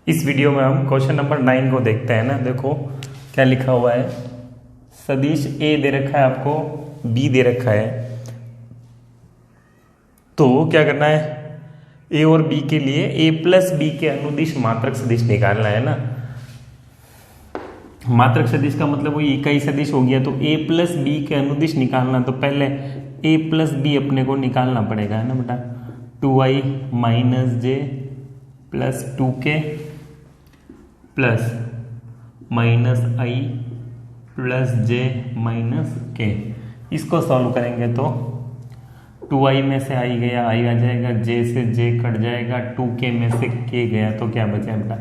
इस वीडियो में हम क्वेश्चन नंबर 9 को देखते हैं ना। देखो क्या लिखा हुआ है, सदिश ए दे रखा है आपको, बी दे रखा है। तो क्या करना है, ए और बी के लिए ए प्लस बी के अनुदिश मात्रक सदिश निकालना है ना। मात्रक सदिश का मतलब वही इकाई सदिश हो गया। तो ए प्लस बी के अनुदिश निकालना, तो पहले ए प्लस बी अपने को निकालना पड़ेगा है ना बेटा। 2i माइनस जे प्लस 2k प्लस माइनस आई प्लस जे माइनस के। इसको सॉल्व करेंगे तो 2i में से आई गया, आई आ जाएगा, जे से जे कट जाएगा, 2k में से k गया, तो क्या बचा बेटा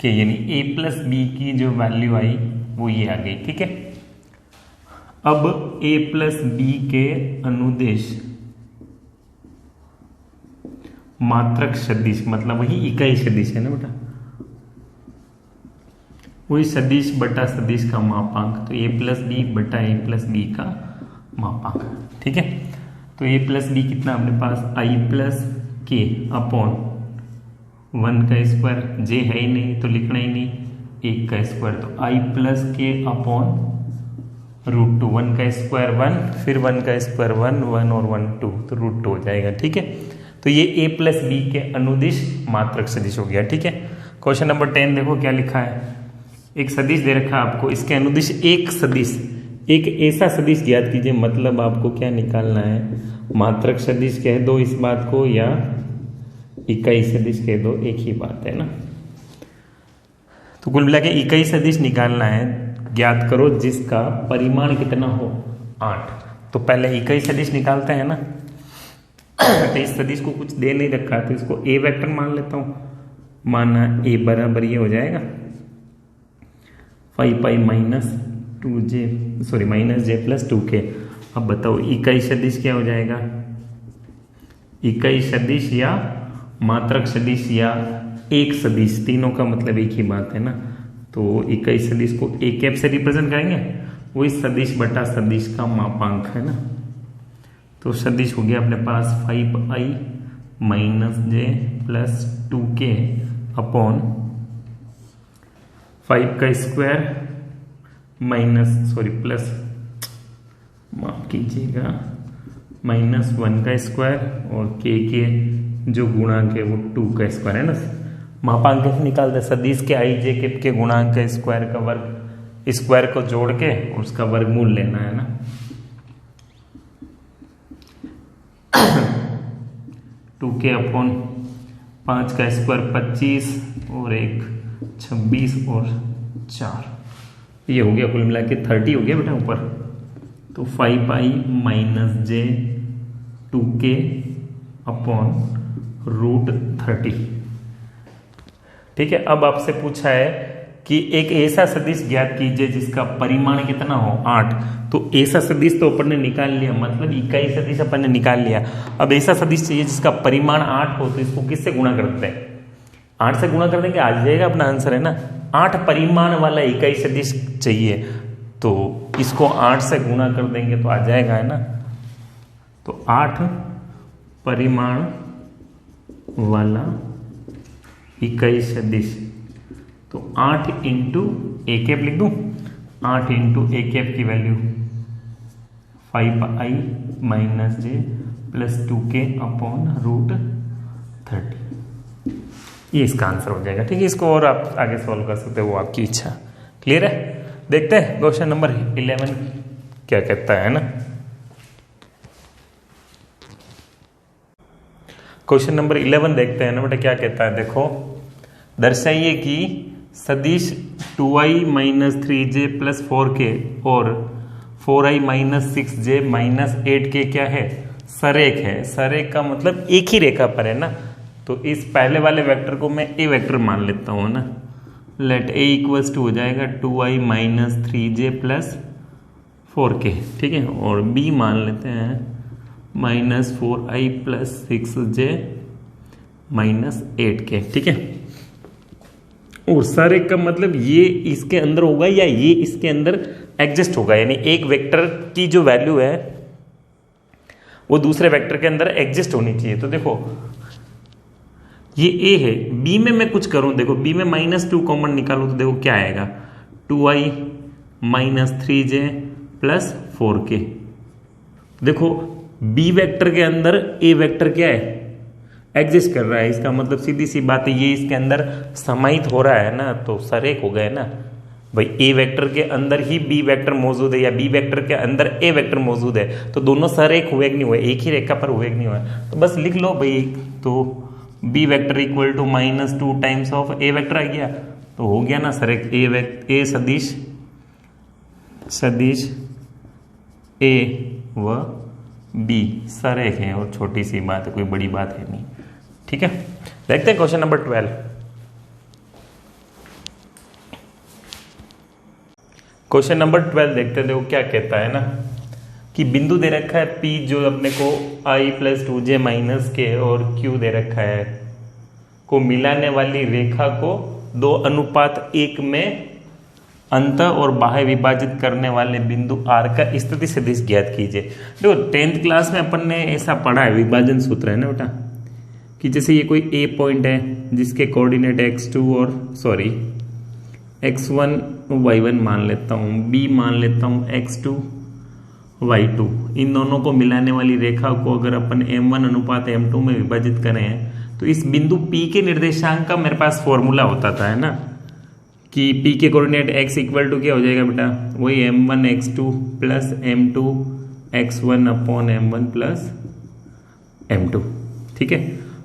के, यानी a प्लस बी की जो वैल्यू आई वो ये आ गई। ठीक है, अब a प्लस बी के अनुदेश मात्रक सदिश, मतलब वही इकाई सदिश है ना बेटा, वही सदिश बटा सदिश का मापांक, तो a प्लस बी बटा a प्लस बी का मापांक। ठीक है, तो a प्लस बी कितना अपने पास, i प्लस के अपॉन 1 का स्क्वायर, जे है ही नहीं तो लिखना ही नहीं, 1 का स्क्वायर, तो i प्लस के अपॉन √2, 1 का स्क्वायर 1, फिर 1 का स्क्वायर 1, 1 और 1 2, तो √2 हो जाएगा। ठीक है, तो ये a प्लस बी के अनुदिश मात्रक सदिश हो गया। ठीक है, क्वेश्चन नंबर 10 देखो क्या लिखा है, एक सदिश दे रखा है आपको, इसके अनुदिश एक सदिश, एक ऐसा सदिश ज्ञात कीजिए। मतलब आपको क्या निकालना है, मात्रक सदिश कह दो इस बात को या इकाई सदिश कह दो, एक ही बात है ना। तो कुल मिला के इकाई सदिश निकालना है, ज्ञात करो जिसका परिमाण कितना हो 8। तो पहले इकाई सदिश निकालते हैं ना। तो इस सदिश को कुछ दे नहीं रखा, तो इसको ए वेक्टर मान लेता हूं। माना ए बराबर ये हो जाएगा 5i माइनस जे प्लस 2k। अब बताओ इकाई सदिश क्या हो जाएगा, इकाई सदिश या मात्रक सदिश या एक सदिश, तीनों का मतलब एक ही बात है ना। तो इकाई सदिश को ए कैप से रिप्रेजेंट करेंगे, वही सदिश बटा सदिश का मापांक है ना। तो सदिश हो गया अपने पास 5i माइनस जे प्लस 2k अपॉन 5 का स्क्वायर माइनस प्लस माफ कीजिएगा माइनस 1 का स्क्वायर और के जो गुणांक है वो 2 का स्क्वायर है ना। मापांक कैसे निकालते हैं, सदिश के आई जे के गुणांक का स्क्वायर का वर्ग, स्क्वायर को जोड़ के उसका वर्गमूल लेना है ना। 2k अपॉन 5 का स्क्वायर 25 और 1 26 और 4, ये हो गया कुल मिला के 30 हो गया बेटा ऊपर। तो 5i माइनस जे 2k अपॉन √30। ठीक है, अब आपसे पूछा है कि एक ऐसा सदिश ज्ञात कीजिए जिसका परिमाण कितना हो 8। तो ऐसा सदिश तो अपन ने निकाल लिया, मतलब इकाई सदिश अपन ने निकाल लिया। अब ऐसा सदिश चाहिए जिसका परिमाण 8 हो, तो इसको किससे गुणा करते हैं, 8 से गुणा कर देंगे, आ जाएगा अपना आंसर है ना। 8 परिमाण वाला इकाई सदिश चाहिए, तो इसको 8 से गुणा कर देंगे तो आ जाएगा है ना। तो 8 परिमाण वाला इकाई सदिश, तो 8 इंटू ए कैप लिख दूं, 8 इंटू ए कैप की वैल्यू 5i माइनस जे प्लस 2k अपॉन √30, ये इसका आंसर हो जाएगा। ठीक है, इसको और आप आगे सॉल्व कर सकते हो, वो आपकी इच्छा। क्लियर है, देखते हैं क्वेश्चन नंबर 11 क्या कहता है ना। क्वेश्चन नंबर 11 देखते हैं ना बेटा, क्या कहता है। देखो, दर्शाइए कि सदिश 2i minus 3j plus 4k और 4i minus 6j minus 8k क्या है, सरेख है। सरेख का मतलब एक ही रेखा पर है ना। तो इस पहले वाले वेक्टर को मैं ए वेक्टर मान लेता हूँ ना। लेट ए इक्वल्स टू हो जाएगा 2i minus 3j plus 4k। ठीक है, और बी मान लेते हैं minus 4i plus 6j minus 8k। ठीक है, और सरेख का मतलब ये इसके अंदर होगा या ये इसके अंदर एग्जिस्ट होगा, यानी एक वेक्टर की जो वैल्यू है वो दूसरे वेक्टर के अंदर एग्जिस्ट होनी चाहिए। तो देखो ये ए है, बी में मैं कुछ करूं, देखो बी में -2 कॉमन निकालू तो देखो क्या आएगा, 2i minus 3j plus 4k। देखो बी वेक्टर के अंदर ए वेक्टर क्या है, एग्जिस्ट कर रहा है, इसका मतलब सीधी सी बात है ये इसके अंदर समाहित हो रहा है ना, तो सरेख हो गए ना भाई, ए वेक्टर के अंदर ही बी वेक्टर मौजूद है या बी वेक्टर के अंदर ए वेक्टर मौजूद है, तो दोनों सरेख हुए कि नहीं हुए, एक ही रेखा पर हुए कि नहीं हुए, तो बस लिख लो भाई, तो B vector equal to -2 times of A vector आ गया, तो हो गया ना सरेख ए सदिश ए व बी सरेख है, और छोटी सी बात है, कोई बड़ी बात है नहीं। ठीक है, देखते हैं क्वेश्चन नंबर 12। क्वेश्चन नंबर 12 देखते हैं, देखो क्या कहता है ना कि बिंदु दे रखा है P जो अपने को i + 2j - k और Q दे रखा है, को मिलाने वाली रेखा को 2:1 में अंत और बाह्य विभाजित करने वाले बिंदु R का स्थिति सदिश ज्ञात कीजिए। देखो 10th क्लास में अपन ने ऐसा पढ़ा है, विभाजन सूत्र है ना बेटा, कि जैसे ये कोई A पॉइंट है जिसके कोऑर्डिनेट x2 और x1 y1 मान लेता हूँ, B मान लेता हूँ x2 y2, इन दोनों को मिलाने वाली रेखा को अगर अपन m1:m2 में विभाजित करें तो इस बिंदु P के निर्देशांक का मेरे पास फॉर्मूला होता था, है ना, कि P के कोऑर्डिनेट x इक्वल टू क्या हो जाएगा बेटा, वही m1 x2 plus m2 x1/m1 plus m2। ठीक है,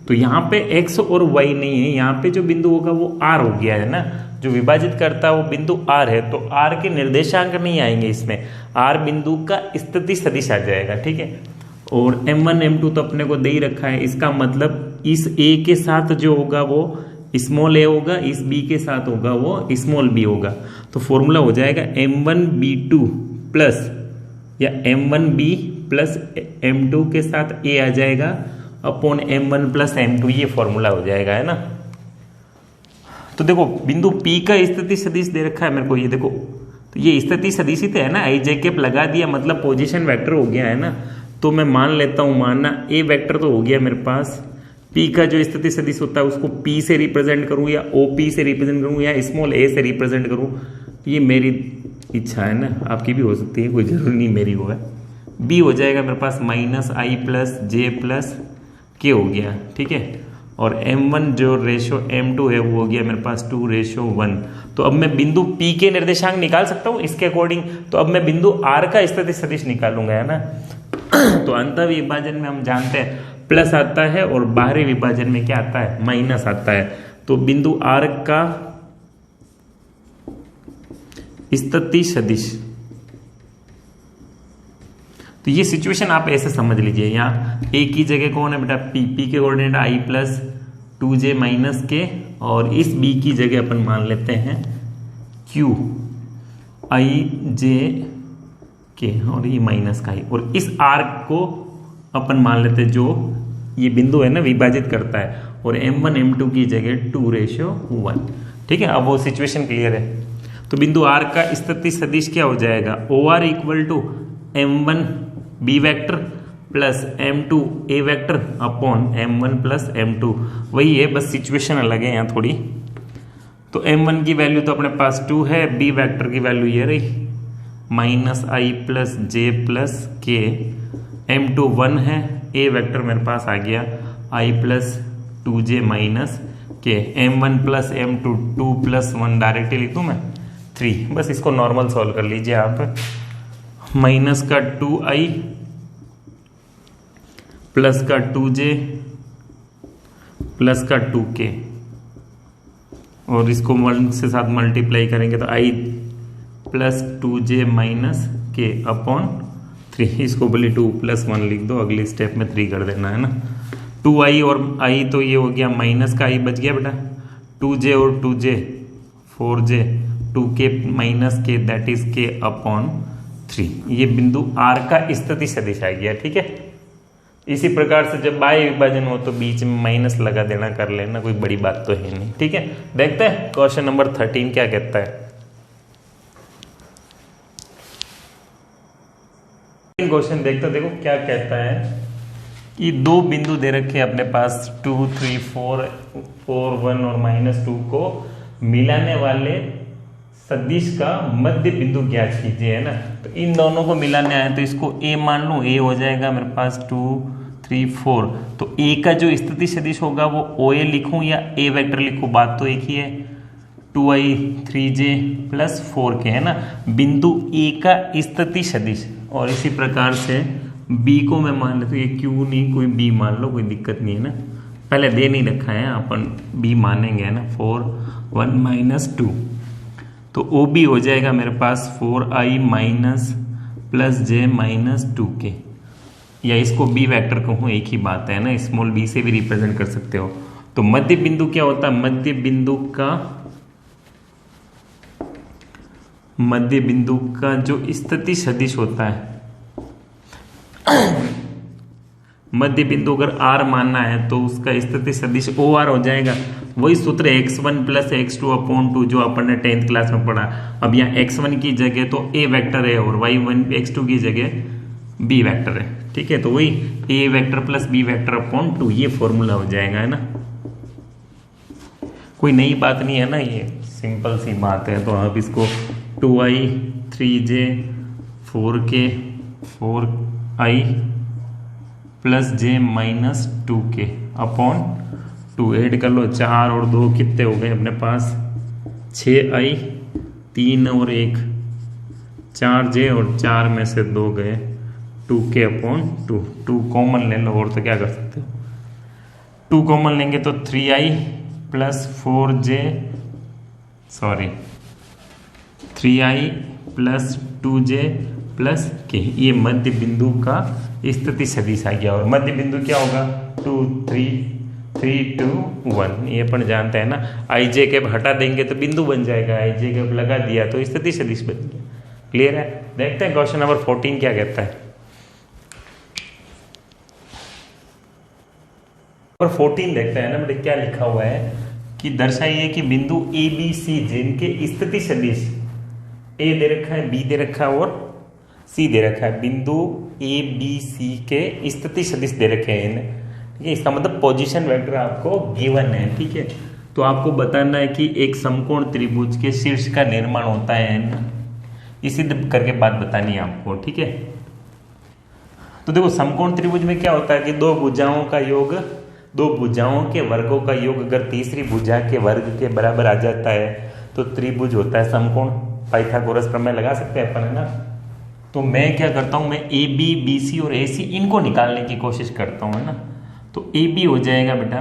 तो यहाँ पे x और y नहीं है, यहाँ पे जो बिंदु होगा वो r हो गया है ना, जो विभाजित करता है वो बिंदु r है, तो r के निर्देशांक नहीं आएंगे इसमें, r बिंदु का स्थिति सदिश आ जाएगा। ठीक है, और m1 m2 तो अपने को दे ही रखा है, इसका मतलब इस a के साथ जो होगा वो स्मॉल a होगा, इस b के साथ होगा वो स्मॉल b होगा, तो फॉर्मूला हो जाएगा m1b2 प्लस या m1b प्लस m2 के साथ a आ जाएगा अपॉन m1 प्लस m2, ये फॉर्मूला हो जाएगा, है ना। तो देखो बिंदु P का स्थिति सदिश दे रखा है मेरे को, ये देखो, तो ये स्थिति सदिश ही तो है ना, i j कैप लगा दिया मतलब पोजीशन वेक्टर हो गया है ना, तो मैं मान लेता हूँ, मानना a वेक्टर तो हो गया मेरे पास, P का जो स्थिति सदिश होता है उसको P से रिप्रेजेंट करूँ या OP से रिप्रेजेंट करूँ या स्मॉल a से रिप्रेजेंट करूँ, ये मेरी इच्छा है ना, आपकी भी हो सकती है, कोई जरूरी नहीं मेरी हो है। B हो जाएगा मेरे पास -i plus j plus k हो गया। ठीक है, और m1 जो रेशो m2 है वो हो गया मेरे पास 2:1। तो अब मैं बिंदु P के निर्देशांक निकाल सकता हूँ इसके अकॉर्डिंग, तो अब मैं बिंदु R का स्थिति सदिश निकालूंगा, है ना। तो अंतः विभाजन में हम जानते हैं प्लस आता है और बाहरी विभाजन में क्या आता है, माइनस आता है, तो बिंदु R का स्थिति सदिश, तो ये सिचुएशन आप ऐसे समझ लीजिए, यहाँ a की जगह कौन है बेटा, P के coordinate i plus 2j minus k, और इस b की जगह अपन मान लेते हैं q i j k और ये माइनस का i, और इस r को अपन मान लेते हैं जो ये बिंदु है ना विभाजित करता है, और m1 m2 की जगह 2:1। ठीक है, अब वो सिचुएशन क्लियर है। तो बिंदु R का स्थिति सदिश क्या हो जाएगा, OR equal to m1 b vector plus m2 a vector upon m1 plus m2, वही है, बस सिचुएशन अलग है यहाँ थोड़ी। तो m1 की वैल्यू तो अपने पास 2 है, b वेक्टर की वैल्यू ये रही -i plus j plus k, m2 1 है, a वेक्टर मेरे पास आ गया i plus 2j minus k, m1 plus m2 2 plus 1 directly लिख दूँ मैं 3, बस इसको नॉर्मल सॉल्व कर लीजिए आप, माइनस का 2i प्लस का 2j प्लस का 2k, और इसको 1 से साथ मल्टीप्लाई करेंगे तो i plus 2j minus k upon 3, इसको बोले 2 प्लस 1 लिख दो, अगले स्टेप में 3 कर देना, है ना। 2i और i तो ये हो गया, माइनस का i बच गया बेटा, 2j और 2j 4j 2k minus k that is k upon 3, ये बिंदु R का स्थिति सदिश आ गया। ठीक है, इसी प्रकार से जब बाह्य विभाजन हो तो बीच में माइनस लगा देना, कर लेना, कोई बड़ी बात तो है नहीं। ठीक है, देखते हैं क्वेश्चन नंबर 13 क्या कहता है। क्वेश्चन देखते देखो क्या कहता है ये दो बिंदु दे रखे हैं अपने पास 2 3 4 4 1 और -2 को मिलाने वाले सदिश का मध्य बिंदु ज्ञात कीजिए, है ना। तो इन दोनों को मिलाने आए तो इसको a मान लूं, a हो जाएगा मेरे पास 2 3 4। तो a का जो स्थिति सदिश होगा वो OA लिखूं या a वेक्टर लिखूं, बात तो एक ही है। 2i 3j प्लस 4k, है ना, बिंदु a का स्थिति सदिश। और इसी प्रकार से b को मैं मान लेता हूँ, ये q नहीं कोई b मान लो, कोई दिक्कत नहीं है ना, पहले दे नहीं रखा है, अपन b मानेंगे, है ना। 4 1 -2 तो OB हो जाएगा मेरे पास 4i minus plus j -2k, या इसको b वेक्टर कहूँ एक ही बात है ना, स्मॉल b से भी रिप्रेजेंट कर सकते हो। तो मध्य बिंदु क्या होता है, मध्य बिंदु का जो स्थिति सदिश होता है, मध्य बिंदु अगर r मानना है तो उसका स्थिति सदिश OR हो जाएगा। वही सूत्र x1 प्लस x2 अपॉन 2 जो अपन ने 10th क्लास में पढ़ा। अब यहाँ x1 की जगह तो a वेक्टर है और y1 x2 की जगह b वेक्टर है, ठीक है। तो वही a vector plus b vector upon 2 ये फॉर्मूला हो जाएगा, है ना। कोई नई बात नहीं है ना, ये सिंपल सी बात है। तो आप इसको 2i 3j 4k 4i plus j -2k upon 2 add कर लो, 4 और 2 कितने हो गए अपने पास 6i 3 और 1 4j और 4 में से 2 गए 2k अपॉन 2। 2 कॉमन ले लो और तो क्या कर सकते हो, 2 कॉमन लेंगे तो 3i plus 3i plus 2j plus k, ये मध्य बिंदु का स्थिति सदिश आ गया। और मध्य बिंदु क्या होगा 2 3 3 2 1, ये अपन जानते हैं ना। आई जे के हटा देंगे तो बिंदु बन जाएगा, आई जे के लगा दिया तो स्थिति सदिश बन गया। क्लियर है। देखते हैं क्वेश्चन नंबर 14 क्या कहता है। और 14 देखते हैं ना बेटे, क्या लिखा हुआ है कि दर्शाइए कि बिंदु ए बी सी जिनके स्थिति सदिश ए दे रखा है, बी दे रखा है और सी दे रखा है, बिंदु ए बी सी के स्थिति सदिश दे रखे हैं, ठीक है। इसका मतलब पोजीशन वेक्टर आपको गिवन है, ठीक है। तो आपको बताना है कि एक समकोण त्रिभुज के शीर्ष का निर्माण होता है ना, इसी करके बात बतानी है आपको, ठीक है। तो देखो समकोण त्रिभुज में क्या होता है कि दो भुजाओं के वर्गों का योग अगर तीसरी भुजा के वर्ग के बराबर आ जाता है तो त्रिभुज होता है समकोण। पाइथागोरस प्रमेय लगा सकते हैं अपन, है ना। तो मैं क्या करता हूं, मैं ए बी बी सी और ए सी इनको निकालने की कोशिश करता हूं, है ना। तो ए बी हो जाएगा बेटा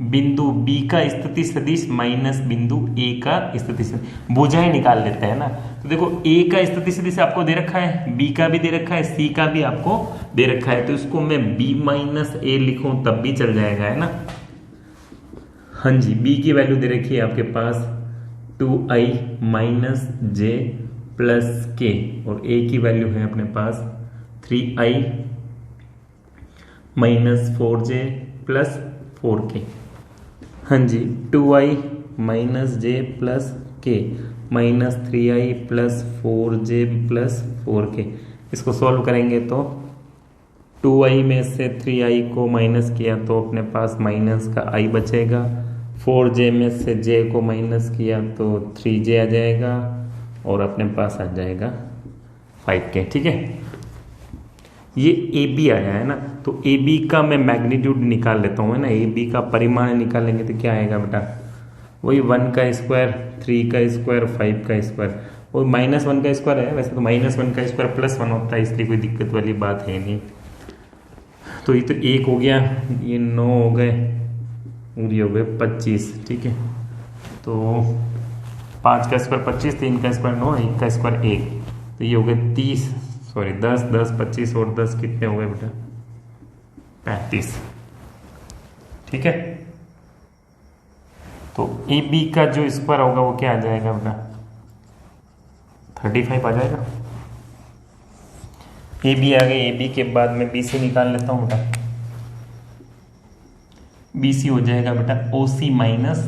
बिंदु बी का स्थिति सदिश माइनस बिंदु ए का स्थिति सदिश, भुजाएं निकाल लेते हैं ना। तो देखो ए का स्थिति सदिश आपको दे रखा है, बी का भी दे रखा है, सी का भी आपको दे रखा है, तो इसको मैं बी माइनस ए लिखूं तब भी चल जाएगा, है ना। हाँ जी, बी की वैल्यू दे रखी है आपके पास 2i माइनस जे प्लस के, और ए की वैल्यू है अपने पास 3i minus 4j plus 4k। हाँ जी, 2i माइनस जे प्लस के minus 3i plus 4j plus 4k। इसको सॉल्व करेंगे तो 2i में से 3i को माइनस किया तो अपने पास माइनस का i बचेगा, 4j में से j को माइनस किया तो 3j आ जाएगा और अपने पास आ जाएगा 5k, ठीक है। ये ए बी आया है ना, तो ए बी का मैं मैग्नीट्यूड निकाल लेता हूँ, है ना। ए बी का परिमाण निकालेंगे तो क्या आएगा बेटा, वही 1 का स्क्वायर 3 का स्क्वायर 5 का स्क्वायर और -1 का स्क्वायर है। वैसे तो -1 का स्क्वायर +1 होता है, इसलिए कोई दिक्कत वाली बात है नहीं। तो ये तो 1 हो गया, ये 9 हो गए और ये हो गए 25, ठीक है। तो 5 का स्क्वायर 25, 3 का स्क्वायर 9, 1 का स्क्वायर 1, तो ये हो गए 30, सॉरी 10 10 25 और 10 कितने हो गए बेटा 35, ठीक है। तो ए बी का जो स्क्वायर होगा वो क्या आ जाएगा बेटा 35 आ जाएगा। ए बी आ गए, ए बी के बाद में बी सी निकाल लेता हूँ बेटा। बी सी हो जाएगा बेटा ओ सी माइनस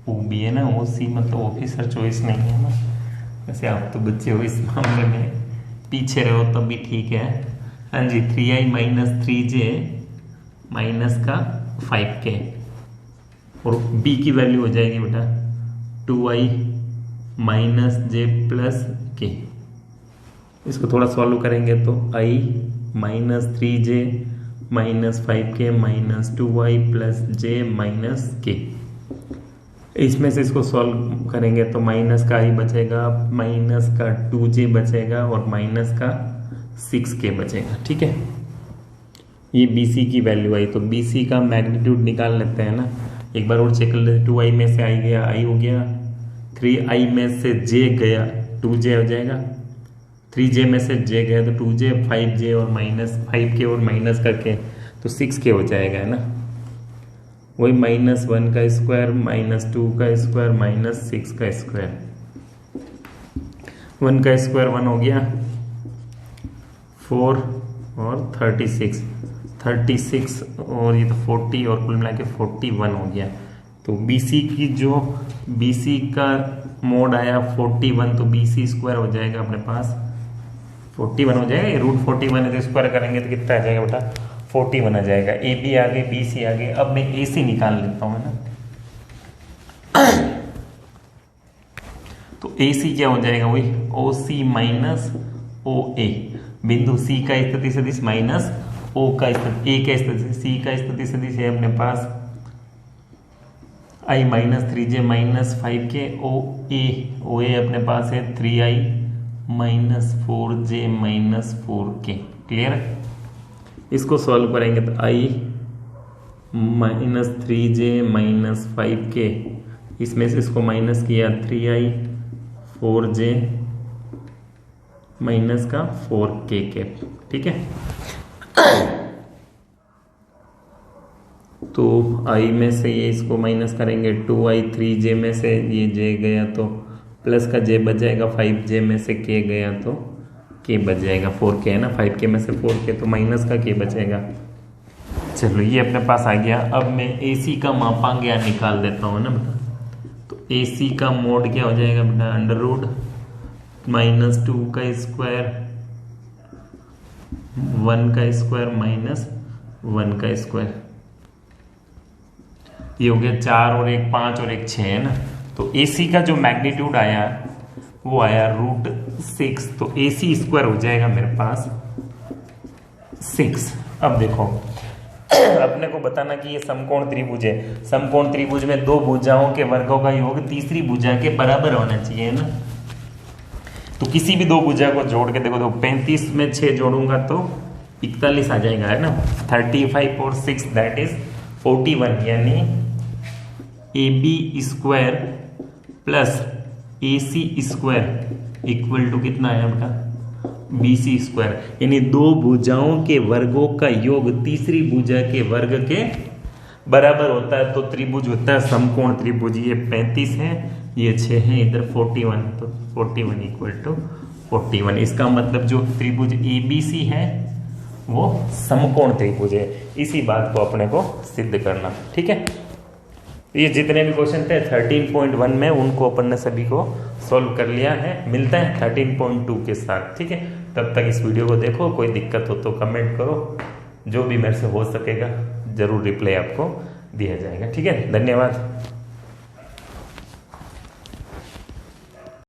ओ बी, है ना। ओ सी मतलब ऑफिसर चॉइस नहीं है ना, वैसे आप तो बच्चे हो इस मामले में, पीछे रहो तब भी ठीक है। हाँ जी, 3i माइनस 3j माइनस का 5k, और b की वैल्यू हो जाएगी बेटा 2i minus j plus k। इसको थोड़ा सॉल्व करेंगे तो i minus 3j minus 5k minus 2i plus j minus k। इसमें से इसको सॉल्व करेंगे तो माइनस का i बचेगा, माइनस का 2j बचेगा और माइनस का 6k बचेगा। ठीक है, ये BC की वैल्यू आई, तो BC का मैग्नीट्यूड निकाल लेते हैं ना। एक बार और चेक कर लेते, 2i में से i गया, i हो गया, 3i में से j गया, 2j हो जाएगा, 3j में से j गया तो 2j, 5j और माइनस 5k और माइनस करके तो 6k हो जाएगा, है ना। वही -1 का स्क्वायर माइनस 2 का स्क्वायर माइनस 6 का स्क्वायर, 1 का स्क्वायर 1 हो गया, 4 और 36 और ये तो 40 और कुल मिला के 41 हो गया। तो BC का मोड आया 41, तो BC स्क्वायर हो जाएगा अपने पास 41 हो जाएगा। ये √41 है तो स्क्वायर करेंगे तो कितना आ जाएगा बेटा 41 आ जाएगा। AB आगे, BC आगे। अब मैं AC निकाल लेता हूँ, है ना। तो AC क्या हो जाएगा, वही OC माइनस OA, बिंदु C का स्थिति सदिश माइनस O का स्थिति, A का स्थिति, C का स्थिति सदिश है अपने पास i minus 3j minus 5k, OA अपने पास है 3i minus 4j minus 4k। Clear है। इसको सॉल्व करेंगे तो i minus 3j minus 5k, इसमें से इसको माइनस किया 3i 4j माइनस का 4k के। ठीक है, तो i में से ये इसको माइनस करेंगे 2i, 3j में से ये j गया तो प्लस का j बच जाएगा, 5j में से k गया तो k बच जाएगा, 4k है ना, 5k में से 4k तो माइनस का k बचेगा। चलो ये अपने पास आ गया। अब मैं AC का मापांक या निकाल देता हूँ ना बेटा। तो AC का मोड क्या हो जाएगा बेटा, अंडर रूट -2 का स्क्वायर 1 का स्क्वायर माइनस 1 का स्क्वायर, ये हो गया 4 और 1 5 और 1 6, है ना। तो AC का जो मैग्नीट्यूड आया वो आया √6, तो AC स्क्वायर हो जाएगा मेरे पास 6। अब देखो अपने को बताना कि ये समकोण त्रिभुज है। समकोण त्रिभुज में दो भुजाओं के वर्गों का योग तीसरी भुजा के बराबर होना चाहिए, है ना। तो किसी भी दो भुजा को जोड़ के देखो, तो 35 में 6 जोड़ूंगा तो 41 आ जाएगा, है ना। 35 और 6 दैट इज 41, यानी AB square plus AC square equal to कितना आया बेटा, BC स्क्वायर। यानी दो भुजाओं के वर्गों का योग तीसरी भुजा के वर्ग के बराबर होता है, तो त्रिभुज होता है समकोण त्रिभुज। ये 35 है, ये 6 है, इधर 41, तो 41 इक्वल टू 41। इसका मतलब जो त्रिभुज ABC है वो समकोण त्रिभुज है। इसी बात को अपने को सिद्ध करना, ठीक है। ये जितने भी क्वेश्चन थे 13.1 में, उनको अपन ने सभी को सॉल्व कर लिया है। मिलता है 13.2 के साथ, ठीक है। तब तक इस वीडियो को देखो, कोई दिक्कत हो तो कमेंट करो, जो भी मेरे से हो सकेगा जरूर रिप्लाई आपको दिया जाएगा, ठीक है। धन्यवाद।